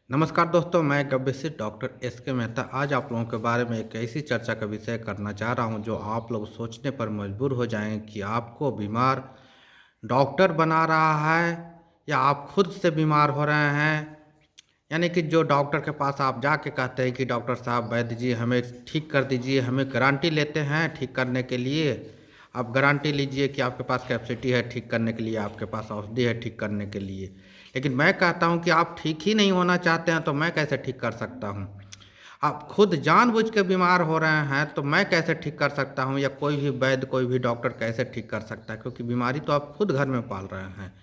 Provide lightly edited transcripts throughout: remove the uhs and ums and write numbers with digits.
नमस्कार दोस्तों, मैं गव्य से डॉक्टर एस के मेहता आज आप लोगों के बारे में एक ऐसी चर्चा का विषय करना चाह रहा हूं जो आप लोग सोचने पर मजबूर हो जाएं कि आपको बीमार डॉक्टर बना रहा है या आप खुद से बीमार हो रहे हैं। यानी कि जो डॉक्टर के पास आप जाके कहते हैं कि डॉक्टर साहब, वैद्य जी, हमें ठीक कर दीजिए, हमें गारंटी लेते हैं ठीक करने के लिए। आप गारंटी लीजिए कि आपके पास कैपेसिटी है ठीक करने के लिए, आपके पास औषधि है ठीक करने के लिए। लेकिन मैं कहता हूं कि आप ठीक ही नहीं होना चाहते हैं तो मैं कैसे ठीक कर सकता हूं। आप खुद जानबूझ के बीमार हो रहे हैं तो मैं कैसे ठीक कर सकता हूं, या कोई भी वैद्य कोई भी डॉक्टर कैसे ठीक कर सकता है, क्योंकि बीमारी तो आप खुद घर में पाल रहे हैं।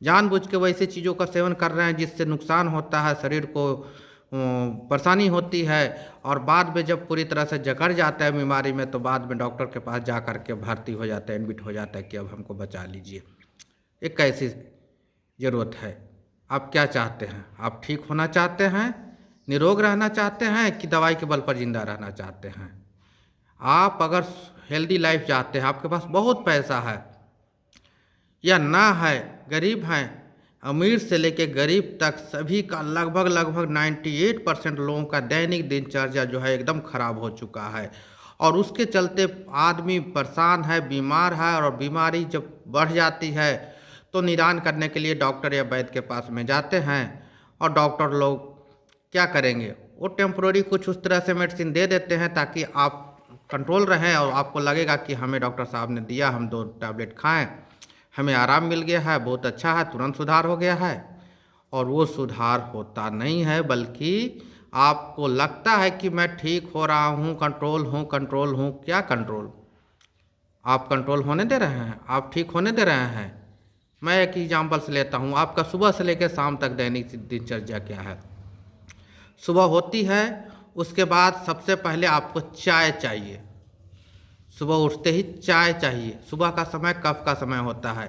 जानबूझ के वैसी चीज़ों का सेवन कर रहे हैं जिससे नुकसान होता है, शरीर को परेशानी होती है, और बाद में जब पूरी तरह से जकड़ जाता है बीमारी में तो बाद में डॉक्टर के पास जा कर के भर्ती हो जाता है, एडमिट हो जाता है कि अब हमको बचा लीजिए। ये कैसी ज़रूरत है? आप क्या चाहते हैं? आप ठीक होना चाहते हैं, निरोग रहना चाहते हैं, कि दवाई के बल पर ज़िंदा रहना चाहते हैं? आप अगर हेल्दी लाइफ चाहते हैं, आपके पास बहुत पैसा है या ना है, गरीब हैं, अमीर से लेके गरीब तक सभी का लगभग 98% लोगों का दैनिक दिनचर्या जो है एकदम खराब हो चुका है, और उसके चलते आदमी परेशान है, बीमार है, और बीमारी जब बढ़ जाती है तो निदान करने के लिए डॉक्टर या वैद्य के पास में जाते हैं। और डॉक्टर लोग क्या करेंगे? वो टेम्पोररी कुछ उस तरह से मेडिसिन दे देते हैं ताकि आप कंट्रोल रहें, और आपको लगेगा कि हमें डॉक्टर साहब ने दिया, हम 2 टैबलेट खाएं, हमें आराम मिल गया है, बहुत अच्छा है, तुरंत सुधार हो गया है। और वो सुधार होता नहीं है, बल्कि आपको लगता है कि मैं ठीक हो रहा हूँ, कंट्रोल हूँ। क्या कंट्रोल? आप कंट्रोल होने दे रहे हैं? आप ठीक होने दे रहे हैं? मैं एक एग्जाम्पल से लेता हूँ, आपका सुबह से लेकर शाम तक दैनिक दिनचर्या क्या है? सुबह होती है, उसके बाद सबसे पहले आपको चाय चाहिए। सुबह उठते ही चाय चाहिए। सुबह का समय कफ का समय होता है,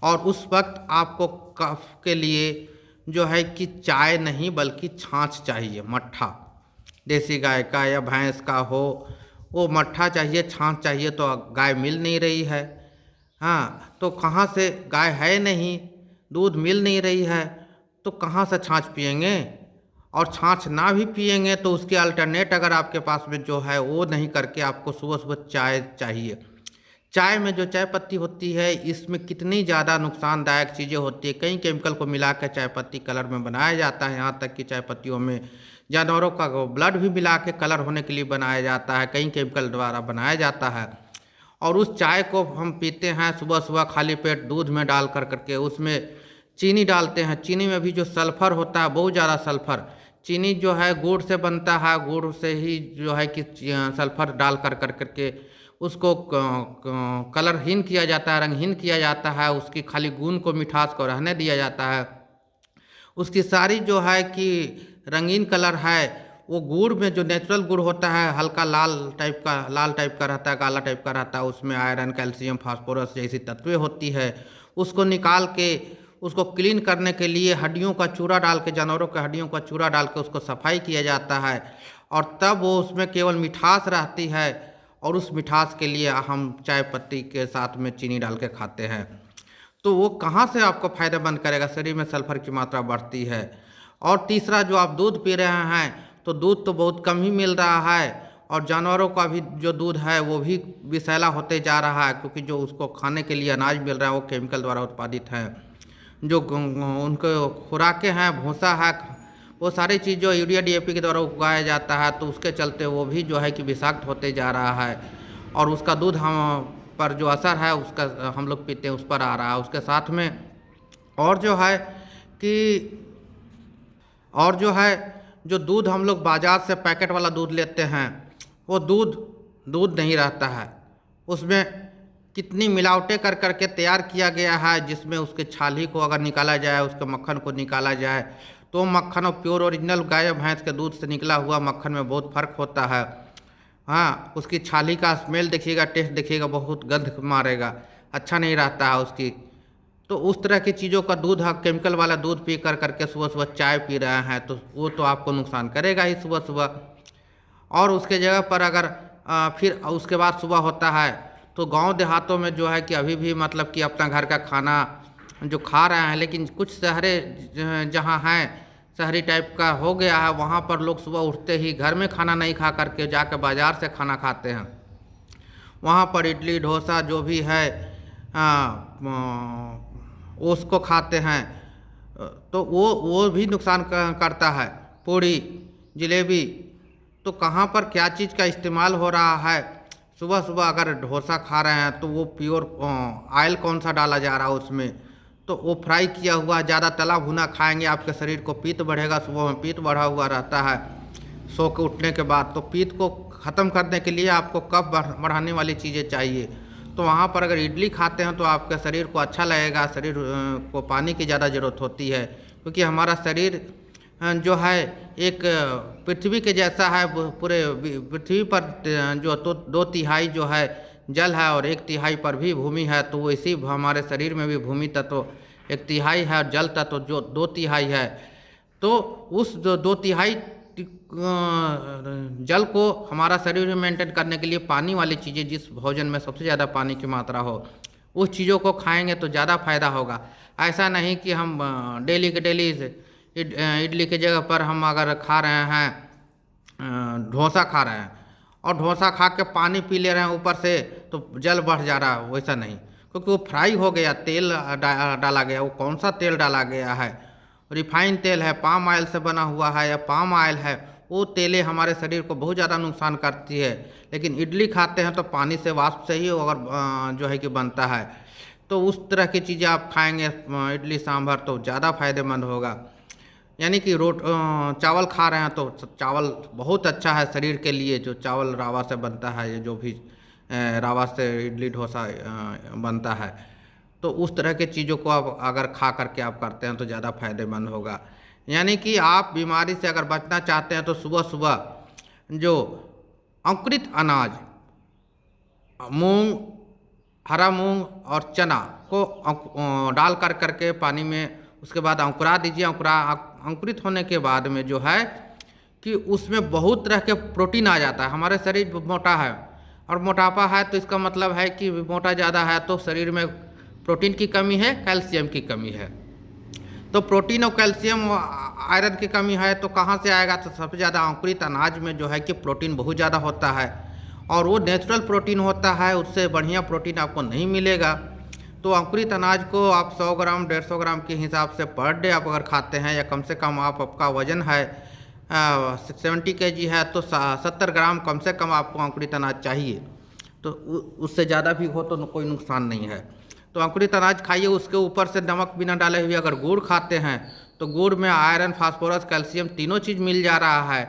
और उस वक्त आपको कफ के लिए जो है कि चाय नहीं बल्कि छाछ चाहिए, मट्ठा। देसी गाय का या भैंस का हो, वो मट्ठा चाहिए, छाछ चाहिए। तो गाय मिल नहीं रही है, हाँ, तो कहाँ से? गाय है नहीं, दूध मिल नहीं रही है, तो कहाँ से छाछ पिएंगे? और छाछ ना भी पिएंगे तो उसके अल्टरनेट अगर आपके पास में जो है वो नहीं करके आपको सुबह सुबह चाय चाहिए। चाय में जो चाय पत्ती होती है, इसमें कितनी ज़्यादा नुकसानदायक चीज़ें होती है। कई केमिकल को मिला कर चाय पत्ती कलर में बनाया जाता है, यहाँ तक कि चाय पत्तियों में जानवरों का ब्लड भी मिला के कलर होने के लिए बनाया जाता है, कई केमिकल द्वारा बनाया जाता है। और उस चाय को हम पीते हैं सुबह सुबह खाली पेट, दूध में डाल कर करके उसमें चीनी डालते हैं। चीनी में भी जो सल्फ़र होता है, बहुत ज़्यादा सल्फ़र। चीनी जो है गुड़ से बनता है, गुड़ से ही जो है कि सल्फ़र डाल कर करके उसको कलरहीन किया जाता है, रंगहीन किया जाता है, उसकी खाली गुण को, मिठास को रहने दिया जाता है। उसकी सारी जो है कि रंगीन कलर है, वो गुड़ में जो नेचुरल गुड़ होता है, हल्का लाल टाइप का रहता है, काला टाइप का रहता है, उसमें आयरन, कैल्शियम, फास्फोरस जैसी तत्वें होती है। उसको निकाल के उसको क्लीन करने के लिए हड्डियों का चूरा डाल के, जानवरों के हड्डियों का चूरा डाल के उसको सफाई किया जाता है, और तब वो उसमें केवल मिठास रहती है। और उस मिठास के लिए हम चाय पत्ती के साथ में चीनी डाल के खाते हैं। तो वो कहाँ से आपको फ़ायदेमंद करेगा? शरीर में सल्फ़र की मात्रा बढ़ती है। और तीसरा, जो आप दूध पी रहे हैं तो दूध तो बहुत कम ही मिल रहा है, और जानवरों का भी जो दूध है वो भी विषैला होते जा रहा है, क्योंकि जो उसको खाने के लिए अनाज मिल रहा है वो केमिकल द्वारा उत्पादित है। जो उनको खुराकें हैं, भूसा है, वो सारी चीज़ जो यूरिया डीएपी के द्वारा उगाया जाता है, तो उसके चलते वो भी जो है कि विषाक्त होते जा रहा है, और उसका दूध हम पर जो असर है उसका हम लोग पीते हैं, उस पर आ रहा है। उसके साथ में और जो है कि और जो है जो दूध हम लोग बाज़ार से पैकेट वाला दूध लेते हैं, वो दूध दूध नहीं रहता है। उसमें कितनी मिलावटें कर करके तैयार किया गया है, जिसमें उसके छाली को अगर निकाला जाए, उसके मक्खन को निकाला जाए, तो मक्खन और प्योर ओरिजिनल गाय भैंस के दूध से निकला हुआ मक्खन में बहुत फ़र्क होता है। हाँ, उसकी छाली का स्मेल देखिएगा, टेस्ट देखिएगा, बहुत गंध मारेगा, अच्छा नहीं रहता है उसकी। तो उस तरह की चीज़ों का दूध, आप केमिकल वाला दूध पी कर करके सुबह सुबह चाय पी रहे हैं, तो वो तो आपको नुकसान करेगा ही सुबह सुबह। और उसके जगह पर अगर फिर उसके बाद सुबह होता है, तो गांव देहातों में जो है कि अभी भी मतलब कि अपना घर का खाना जो खा रहे हैं, लेकिन कुछ शहरें जहाँ हैं शहरी टाइप का हो गया है। वहाँ पर लोग सुबह उठते ही घर में खाना नहीं खा करके जाकर बाज़ार से खाना खाते हैं। वहाँ पर इडली डोसा जो भी है उसको खाते हैं, तो वो भी नुकसान करता है। पूड़ी जलेबी, तो कहाँ पर क्या चीज़ का इस्तेमाल हो रहा है। सुबह सुबह अगर डोसा खा रहे हैं तो वो प्योर ऑयल कौन सा डाला जा रहा है उसमें, तो वो फ्राई किया हुआ ज़्यादा तला भुना खाएंगे, आपके शरीर को पित्त बढ़ेगा। सुबह में पित्त बढ़ा हुआ रहता है सो के उठने के बाद, तो पित्त को ख़त्म करने के लिए आपको कफ बढ़ाने वाली चीज़ें चाहिए। तो वहाँ पर अगर इडली खाते हैं तो आपके शरीर को अच्छा लगेगा। शरीर को पानी की ज़्यादा ज़रूरत होती है, क्योंकि हमारा शरीर जो है एक पृथ्वी के जैसा है। पूरे पृथ्वी पर जो तो 2/3 जो है जल है और 1/3 पर भी भूमि है। तो इसी हमारे शरीर में भी भूमि तत्व 1/3 है और जल तत्व जो 2/3 है। तो उस 2/3 जल को हमारा शरीर में मेंटेन करने के लिए पानी वाली चीज़ें, जिस भोजन में सबसे ज़्यादा पानी की मात्रा हो, उस चीज़ों को खाएंगे तो ज़्यादा फायदा होगा। ऐसा नहीं कि हम डेली के डेली इडली की जगह पर हम अगर खा रहे हैं डोसा खा रहे हैं और डोसा खा के पानी पी ले रहे हैं ऊपर से, तो जल बढ़ जा रहा है। वैसा नहीं, क्योंकि वो फ्राई हो गया, तेल डाला गया। वो कौन सा तेल डाला गया है, रिफाइंड तेल है, पाम ऑयल से बना हुआ है या पाम ऑयल है, वो तेलें हमारे शरीर को बहुत ज़्यादा नुकसान करती है। लेकिन इडली खाते हैं तो पानी से वाष्प से ही अगर जो है कि बनता है, तो उस तरह की चीज़ें आप खाएंगे इडली सांभर तो ज़्यादा फायदेमंद होगा। यानी कि चावल खा रहे हैं तो चावल बहुत अच्छा है शरीर के लिए। जो चावल रावा से बनता है, ये जो भी रावा से इडली डोसा बनता है, तो उस तरह के चीज़ों को आप अगर खा करके आप करते हैं तो ज़्यादा फायदेमंद होगा। यानी कि आप बीमारी से अगर बचना चाहते हैं तो सुबह सुबह जो अंकुरित अनाज, मूंग, हरा मूंग और चना को डाल कर करके पानी में, उसके बाद अंकुरा दीजिए। अंकुरित होने के बाद में जो है कि उसमें बहुत तरह के प्रोटीन आ जाता है। हमारे शरीर मोटा है और मोटापा है, तो इसका मतलब है कि मोटा ज़्यादा है तो शरीर में प्रोटीन की कमी है, कैल्शियम की कमी है। तो प्रोटीन और कैल्शियम आयरन की कमी है तो कहाँ से आएगा, तो सबसे ज़्यादा अंकुरित अनाज में जो है कि प्रोटीन बहुत ज़्यादा होता है और वो नेचुरल प्रोटीन होता है। उससे बढ़िया प्रोटीन आपको नहीं मिलेगा। तो अंकुरित अनाज को आप 100 ग्राम 150 ग्राम के हिसाब से पर डे आप अगर खाते हैं, या कम से कम आपका वजन है 70 kg है तो 70 ग्राम कम से कम आपको अंकुरित अनाज चाहिए। तो उससे ज़्यादा भी हो तो कोई नुकसान नहीं है। तो अंकुरित अनाज खाइए। उसके ऊपर से नमक बिना डाले हुए अगर गुड़ खाते हैं तो गुड़ में आयरन, फास्फोरस, कैल्शियम तीनों चीज़ मिल जा रहा है।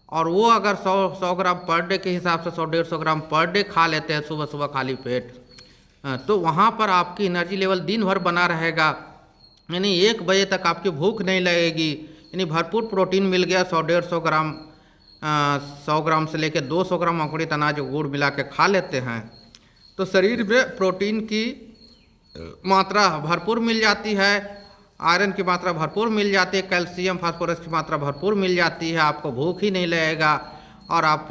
और वो अगर 100 ग्राम पर डे के हिसाब से 100-150 ग्राम पर डे खा लेते हैं सुबह सुबह खाली पेट, तो वहाँ पर आपकी एनर्जी लेवल दिन भर बना रहेगा। यानी 1 बजे तक आपकी भूख नहीं लगेगी। यानी भरपूर प्रोटीन मिल गया। 100-150 ग्राम 100 ग्राम से लेकर 200 ग्राम अंकुरित अनाज गुड़ मिला के खा लेते हैं तो शरीर में प्रोटीन की मात्रा भरपूर मिल जाती है, आयरन की मात्रा भरपूर मिल जाती है, कैल्शियम फास्फोरस की मात्रा भरपूर मिल जाती है। आपको भूख ही नहीं लगेगा और आप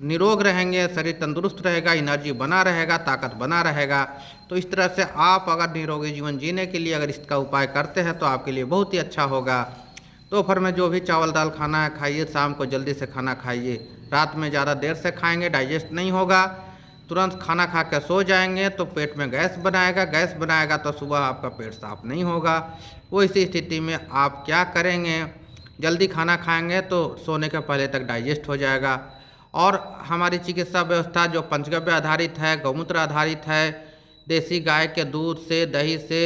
निरोग रहेंगे, शरीर तंदुरुस्त रहेगा, एनर्जी बना रहेगा, ताकत बना रहेगा। तो इस तरह से आप अगर निरोगी जीवन जीने के लिए अगर इसका उपाय करते हैं तो आपके लिए बहुत ही अच्छा होगा। दोपहर में जो भी चावल दाल खाना है खाइए, शाम को जल्दी से खाना खाइए। रात में ज़्यादा देर से खाएंगे डाइजेस्ट नहीं होगा। तुरंत खाना खा के सो जाएंगे तो पेट में गैस बनाएगा तो सुबह आपका पेट साफ नहीं होगा। वो इसी स्थिति में आप क्या करेंगे, जल्दी खाना खाएंगे तो सोने के पहले तक डाइजेस्ट हो जाएगा। और हमारी चिकित्सा व्यवस्था जो पंचगव्य आधारित है, गौमूत्र आधारित है, देसी गाय के दूध से, दही से,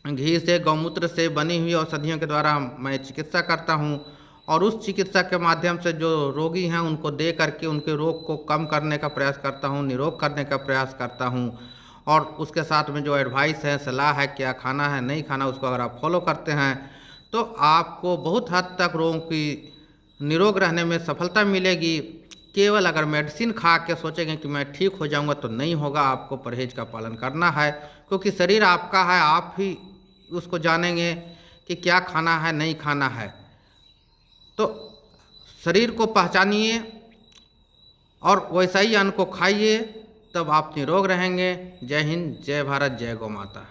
घी से, गौमूत्र से बनी हुई औषधियों के द्वारा मैं चिकित्सा करता हूँ। और उस चिकित्सा के माध्यम से जो रोगी हैं उनको दे करके उनके रोग को कम करने का प्रयास करता हूँ, निरोग करने का प्रयास करता हूँ। और उसके साथ में जो एडवाइस है, सलाह है, क्या खाना है नहीं खाना, उसको अगर आप फॉलो करते हैं तो आपको बहुत हद तक रोग की निरोग रहने में सफलता मिलेगी। केवल अगर मेडिसिन खा के सोचेंगे कि मैं ठीक हो जाऊंगा तो नहीं होगा। आपको परहेज का पालन करना है, क्योंकि शरीर आपका है, आप ही उसको जानेंगे कि क्या खाना है नहीं खाना है। तो शरीर को पहचानिए और वैसा ही अन्न को खाइए, तब आप निरोग रहेंगे। जय हिंद, जय भारत, जय गौ माता।